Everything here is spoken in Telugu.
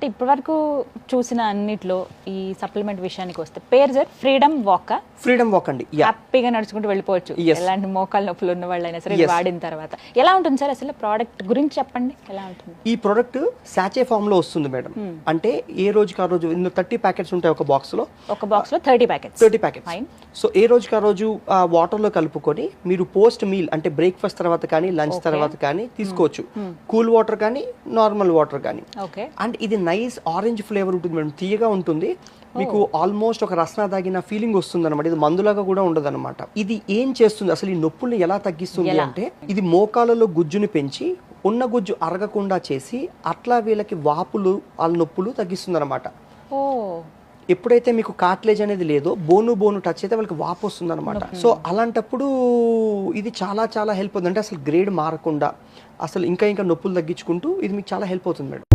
అంటే ఇప్పటివరకు చూసిన అన్నిట్లో ఈ సప్లిమెంట్ విషయానికి వస్తే పేరు sir freedom walk. Freedom walk అండి. హ్యాపీగా నడుచుకుంటూ వెళ్ళిపోవచ్చు ఎలాంటి మోకాలు నొప్పులు ఉన్న వాళ్ళైనా సరే వాడిన తర్వాత. ఎలా ఉంటుంది సార్ అసలు ప్రోడక్ట్ గురించి చెప్పండి, ఎలా ఉంటుంది? ఈ ప్రోడక్ట్ సాచే ఫామ్ లో వస్తుంది మేడం. అంటే ఏ రోజుకి ఆ రోజు ఇందులో 30 ప్యాకెట్స్ ఉంటాయి ఒక బాక్స్ లో 30 ప్యాకెట్స్. సో ఏ రోజుకి ఆ రోజు వాటర్ లో కలుపుకొని మీరు పోస్ట్ మీల్ అంటే బ్రేక్ఫాస్ట్ తర్వాత కానీ లంచ్ తర్వాత కానీ తీసుకోవచ్చు. కూల్ వాటర్ కానీ నార్మల్ వాటర్ కానీ. అండ్ ఇది నైస్ ఆరెంజ్ ఫ్లేవర్ ఉంటుంది మేడం, తీయగా ఉంటుంది. మీకు ఆల్మోస్ట్ ఒక రసన దాగిన ఫీలింగ్ వస్తుంది అనమాట. ఇది మందులాగా కూడా ఉండదు అనమాట. ఇది ఏం చేస్తుంది అసలు, ఈ నొప్పుల్ని ఎలా తగ్గిస్తుంది అంటే ఇది మోకాలలో గుజ్జుని పెంచి ఉన్న గుజ్జు అరగకుండా చేసి అట్లా వీళ్ళకి వాపులు వాళ్ళ నొప్పులు తగ్గిస్తుంది అనమాట. ఎప్పుడైతే మీకు కార్ట్లేజ్ అనేది లేదో బోను టచ్ అయితే వాళ్ళకి వాపు వస్తుంది అనమాట. సో అలాంటప్పుడు ఇది చాలా చాలా హెల్ప్ అవుతుంది. అంటే అసలు గ్రేడ్ మారకుండా అసలు ఇంకా నొప్పులు తగ్గించుకుంటూ ఇది మీకు చాలా హెల్ప్ అవుతుంది మేడం.